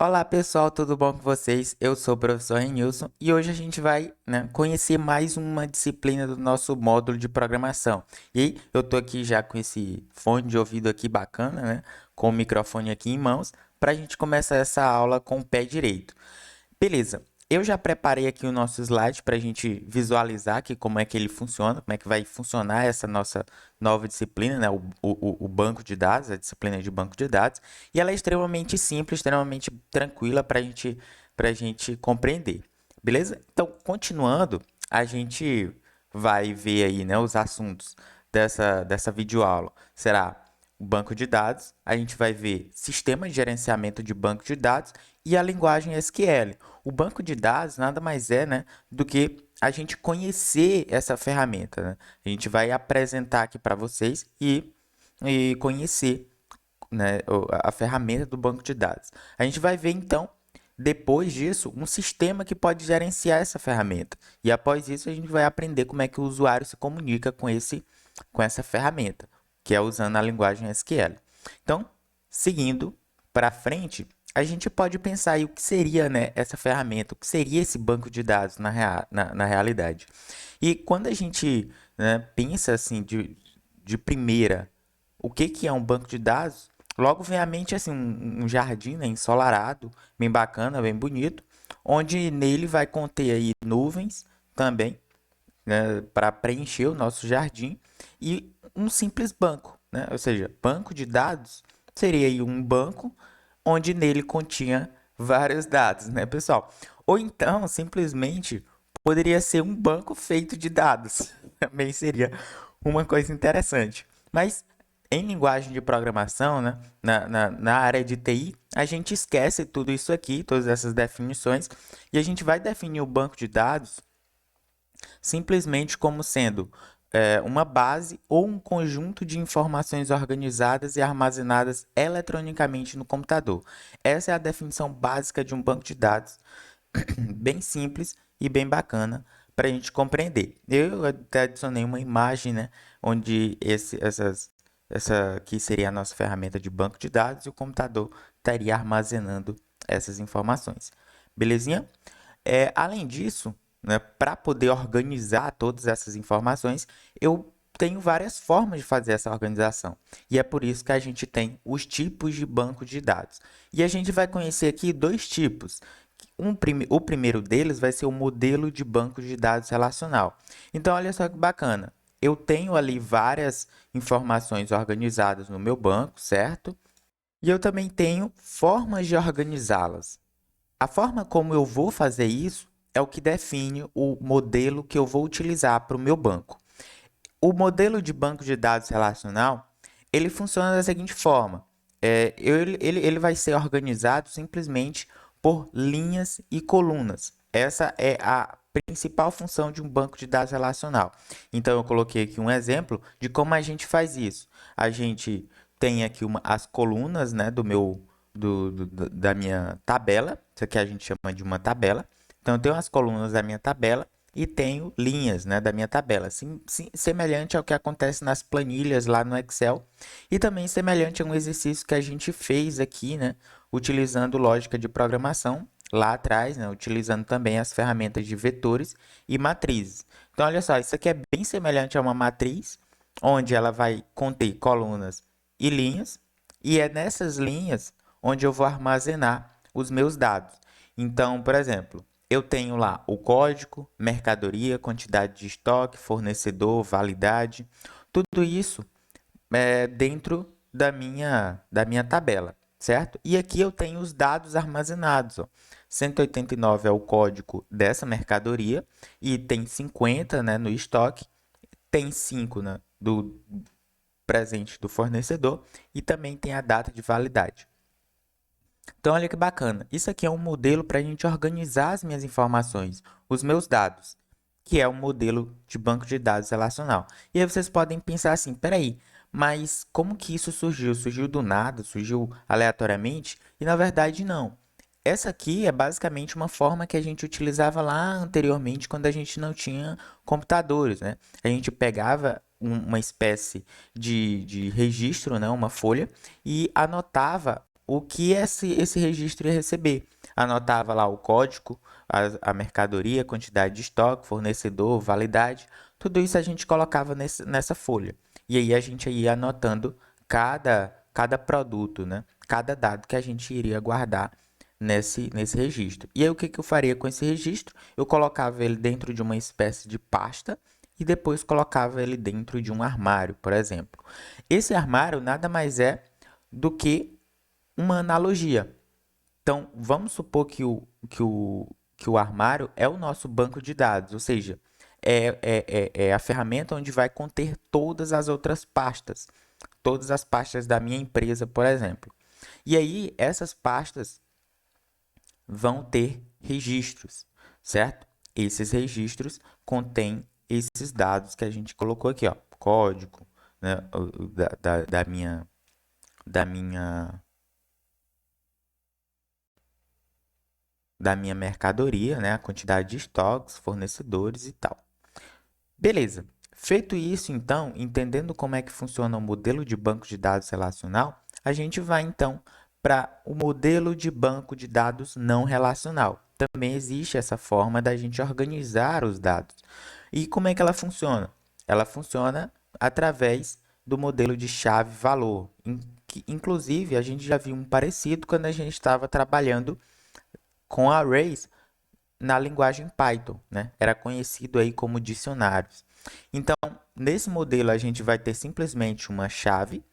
Olá pessoal, tudo bom com vocês? Eu sou o professor Renilson e hoje a gente vai, conhecer mais uma disciplina do nosso módulo de programação. E aí, eu tô aqui já com esse fone de ouvido aqui bacana, né? Com o microfone aqui em mãos, para a gente começar essa aula com o pé direito. Beleza. Eu já preparei aqui o nosso slide para a gente visualizar aqui como é que ele funciona, como é que vai funcionar essa nossa nova disciplina, né? O banco de dados, a disciplina de banco de dados. E ela é extremamente simples, extremamente tranquila para a gente compreender. Beleza? Então, continuando, a gente vai ver aí, né, os assuntos dessa videoaula. Será o banco de dados, a gente vai ver sistema de gerenciamento de banco de dados e a linguagem SQL. O banco de dados nada mais é, né, do que a gente conhecer essa ferramenta, né? A gente vai apresentar aqui para vocês e conhecer, né, a ferramenta do banco de dados. A gente vai ver então, depois disso, um sistema que pode gerenciar essa ferramenta. E após isso, a gente vai aprender como é que o usuário se comunica com essa ferramenta, que é usando a linguagem SQL. Então, seguindo para frente, a gente pode pensar aí o que seria, né, essa ferramenta, o que seria esse banco de dados na realidade. E quando a gente, né, pensa assim de primeira, o que é um banco de dados? Logo vem à mente assim, um jardim, né, ensolarado, bem bacana, bem bonito, onde nele vai conter aí nuvens também, né, para preencher o nosso jardim e um simples banco, né? Ou seja, banco de dados seria aí um banco onde nele continha vários dados, né, pessoal? Ou então, simplesmente, poderia ser um banco feito de dados. Também seria uma coisa interessante. Mas em linguagem de programação, né, na área de TI, a gente esquece tudo isso aqui, todas essas definições, e a gente vai definir o banco de dados simplesmente como sendo uma base ou um conjunto de informações organizadas e armazenadas eletronicamente no computador. Essa é a definição básica de um banco de dados, bem simples e bem bacana para a gente compreender. Eu até adicionei uma imagem, né, onde essa aqui seria a nossa ferramenta de banco de dados e o computador estaria armazenando essas informações. Belezinha? Além disso, né, para poder organizar todas essas informações, eu tenho várias formas de fazer essa organização. E é por isso que a gente tem os tipos de banco de dados. E a gente vai conhecer aqui dois tipos. O primeiro deles vai ser o modelo de banco de dados relacional. Então, olha só que bacana. Eu tenho ali várias informações organizadas no meu banco, certo? E eu também tenho formas de organizá-las. A forma como eu vou fazer isso é o que define o modelo que eu vou utilizar para o meu banco. O modelo de banco de dados relacional, ele funciona da seguinte forma. Ele vai ser organizado simplesmente por linhas e colunas. Essa é a principal função de um banco de dados relacional. Então, eu coloquei aqui um exemplo de como a gente faz isso. A gente tem aqui as colunas, né, da minha tabela. Isso aqui a gente chama de uma tabela. Então, eu tenho as colunas da minha tabela e tenho linhas, né, da minha tabela, semelhante ao que acontece nas planilhas lá no Excel e também semelhante a um exercício que a gente fez aqui, né, utilizando lógica de programação lá atrás, né, utilizando também as ferramentas de vetores e matrizes. Então, olha só, isso aqui é bem semelhante a uma matriz, onde ela vai conter colunas e linhas, e é nessas linhas onde eu vou armazenar os meus dados. Então, por exemplo, eu tenho lá o código, mercadoria, quantidade de estoque, fornecedor, validade, tudo isso dentro da minha tabela, certo? E aqui eu tenho os dados armazenados, ó. 189 é o código dessa mercadoria e tem 50, né, no estoque, tem 5, né, do presente do fornecedor e também tem a data de validade. Então, olha que bacana. Isso aqui é um modelo para a gente organizar as minhas informações, os meus dados, que é um modelo de banco de dados relacional. E aí vocês podem pensar assim, peraí, mas como que isso surgiu? Surgiu do nada? Surgiu aleatoriamente? E na verdade não. Essa aqui é basicamente uma forma que a gente utilizava lá anteriormente quando a gente não tinha computadores, né? A gente pegava uma espécie de registro, né? Uma folha, e anotava o que esse registro ia receber. Anotava lá o código, a mercadoria, quantidade de estoque, fornecedor, validade, tudo isso a gente colocava nessa folha. E aí a gente ia anotando cada produto, né? Cada dado que a gente iria guardar nesse registro. E aí o que eu faria com esse registro? Eu colocava ele dentro de uma espécie de pasta e depois colocava ele dentro de um armário, por exemplo. Esse armário nada mais é do que uma analogia. Então, vamos supor que o armário é o nosso banco de dados, ou seja, é a ferramenta onde vai conter todas as outras pastas, todas as pastas da minha empresa, por exemplo. E aí, essas pastas vão ter registros, certo? Esses registros contêm esses dados que a gente colocou aqui, ó, código, né, da minha da minha da minha mercadoria, né, a quantidade de estoques, fornecedores e tal. Beleza. Feito isso, então, entendendo como é que funciona o modelo de banco de dados relacional, a gente vai então para o modelo de banco de dados não relacional. Também existe essa forma da gente organizar os dados. E como é que ela funciona? Ela funciona através do modelo de chave-valor. Inclusive, a gente já viu um parecido quando a gente estava trabalhando com arrays na linguagem Python, né? Era conhecido aí como dicionários. Então, nesse modelo, a gente vai ter simplesmente uma chave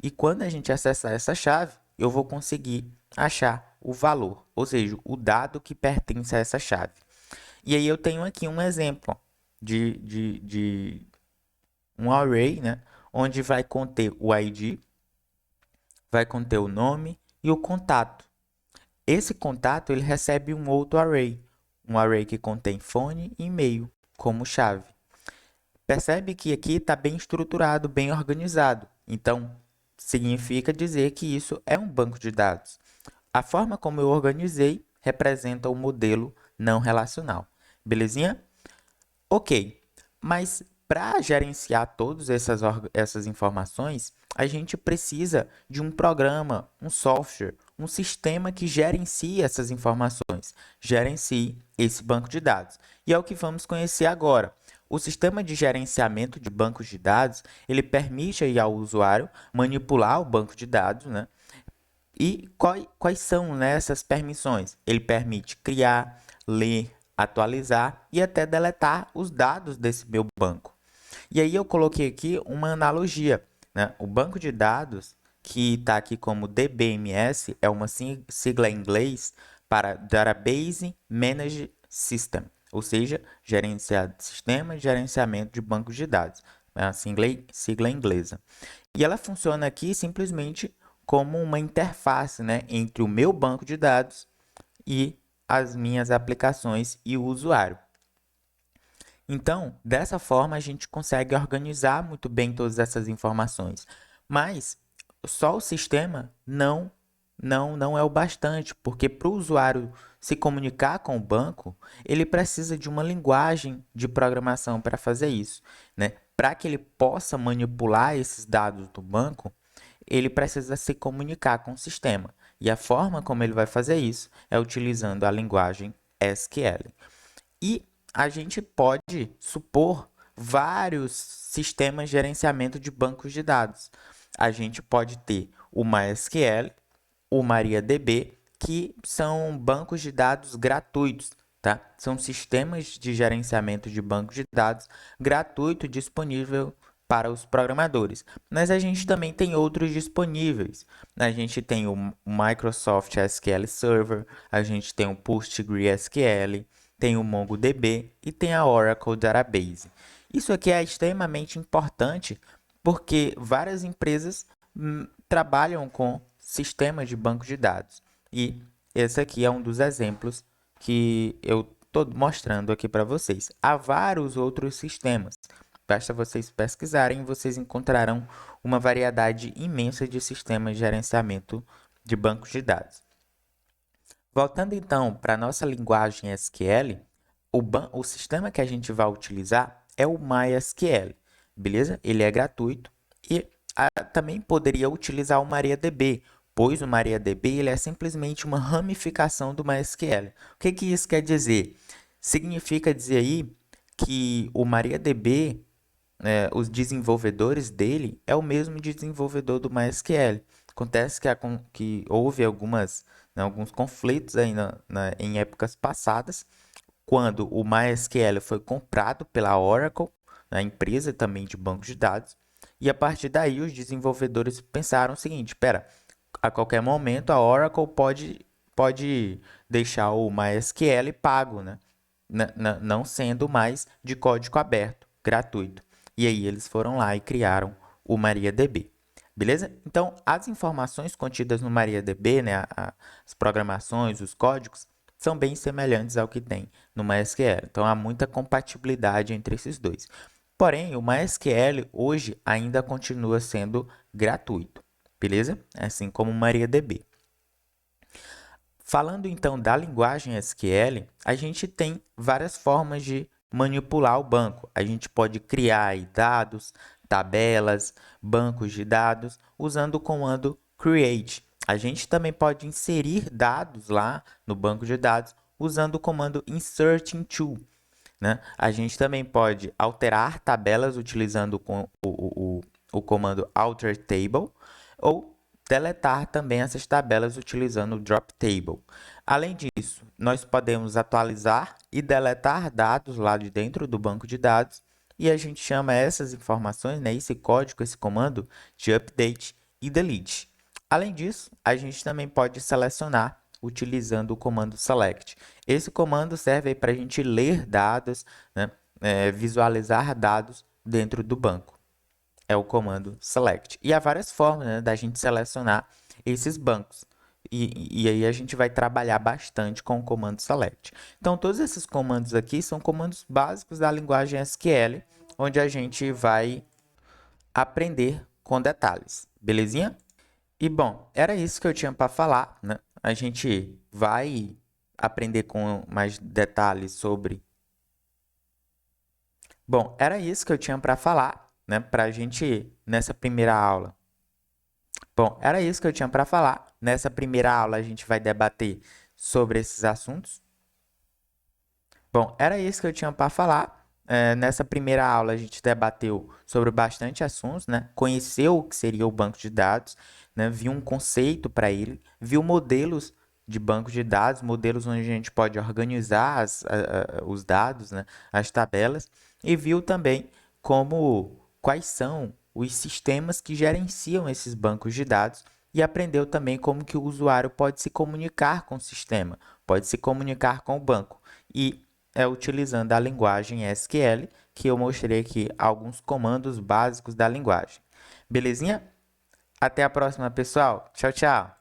e quando a gente acessar essa chave, eu vou conseguir achar o valor, ou seja, o dado que pertence a essa chave. E aí eu tenho aqui um exemplo de um array, né? Onde vai conter o ID, vai conter o nome e o contato. Esse contato ele recebe um array que contém fone e e-mail como chave. Percebe que aqui está bem estruturado, bem organizado. Então, significa dizer que isso é um banco de dados. A forma como eu organizei representa o modelo não relacional. Belezinha? Ok, mas para gerenciar todas essas informações, a gente precisa de um programa, um software, um sistema que gerencie essas informações, gerencie esse banco de dados. E é o que vamos conhecer agora. O sistema de gerenciamento de bancos de dados, ele permite aí ao usuário manipular o banco de dados, né? E quais são, né, essas permissões? Ele permite criar, ler, atualizar e até deletar os dados desse meu banco. E aí eu coloquei aqui uma analogia, né? O banco de dados, que está aqui como DBMS, é uma sigla em inglês para Database Managed System, ou seja, gerenciar sistema de gerenciamento de bancos de dados. É uma sigla inglesa. E ela funciona aqui simplesmente como uma interface, né, entre o meu banco de dados e as minhas aplicações e o usuário. Então, dessa forma, a gente consegue organizar muito bem todas essas informações. Mas só o sistema não é o bastante, porque para o usuário se comunicar com o banco, ele precisa de uma linguagem de programação para fazer isso, né? Para que ele possa manipular esses dados do banco, ele precisa se comunicar com o sistema. E a forma como ele vai fazer isso é utilizando a linguagem SQL. E a gente pode supor vários sistemas de gerenciamento de bancos de dados. A gente pode ter o MySQL, o MariaDB, que são bancos de dados gratuitos, tá? São sistemas de gerenciamento de bancos de dados gratuito disponível para os programadores. Mas a gente também tem outros disponíveis. A gente tem o Microsoft SQL Server, a gente tem o PostgreSQL, tem o MongoDB e tem a Oracle Database. Isso aqui é extremamente importante porque várias empresas trabalham com sistemas de banco de dados. E esse aqui é um dos exemplos que eu estou mostrando aqui para vocês. Há vários outros sistemas. Basta vocês pesquisarem e vocês encontrarão uma variedade imensa de sistemas de gerenciamento de bancos de dados. Voltando então para a nossa linguagem SQL, o sistema que a gente vai utilizar é o MySQL, beleza? Ele é gratuito e também poderia utilizar o MariaDB, pois o MariaDB ele é simplesmente uma ramificação do MySQL. O que que isso quer dizer? Significa dizer aí que o MariaDB, os desenvolvedores dele é o mesmo desenvolvedor do MySQL. Acontece que houve alguns conflitos aí em épocas passadas, quando o MySQL foi comprado pela Oracle, a empresa também de banco de dados, e a partir daí os desenvolvedores pensaram o seguinte: espera, a qualquer momento a Oracle pode deixar o MySQL pago, né? Não sendo mais de código aberto, gratuito. E aí eles foram lá e criaram o MariaDB. Beleza? Então, as informações contidas no MariaDB, né, as programações, os códigos, são bem semelhantes ao que tem no MySQL. Então, há muita compatibilidade entre esses dois. Porém, o MySQL hoje ainda continua sendo gratuito, beleza? Assim como o MariaDB. Falando então da linguagem SQL, a gente tem várias formas de manipular o banco. A gente pode criar aí dados, tabelas, bancos de dados usando o comando create. A gente também pode inserir dados lá no banco de dados usando o comando insert into, né? A gente também pode alterar tabelas utilizando o comando alter table ou deletar também essas tabelas utilizando o drop table. Além disso, nós podemos atualizar e deletar dados lá de dentro do banco de dados e a gente chama essas informações, né, esse código, esse comando de update e delete. Além disso, a gente também pode selecionar utilizando o comando select. Esse comando serve para a gente ler dados, né, visualizar dados dentro do banco. É o comando select. E há várias formas, né, da gente selecionar esses bancos. E aí a gente vai trabalhar bastante com o comando select. Então, todos esses comandos aqui são comandos básicos da linguagem SQL, onde a gente vai aprender com detalhes. Belezinha? E bom, era isso que eu tinha para falar, né? A gente vai aprender com mais detalhes sobre. Bom, era isso que eu tinha para falar, né? Para a gente nessa primeira aula. Bom, era isso que eu tinha para falar. Nessa primeira aula a gente vai debater sobre esses assuntos. Bom, era isso que eu tinha para falar. Nessa primeira aula a gente debateu sobre bastante assuntos, né? Conheceu o que seria o banco de dados, né? Viu um conceito para ele, viu modelos de banco de dados, modelos onde a gente pode organizar os dados, né? As tabelas, e viu também quais são os sistemas que gerenciam esses bancos de dados e aprendeu também como que o usuário pode se comunicar com o sistema, pode se comunicar com o banco. E utilizando a linguagem SQL, que eu mostrei aqui alguns comandos básicos da linguagem. Belezinha? Até a próxima, pessoal. Tchau, tchau.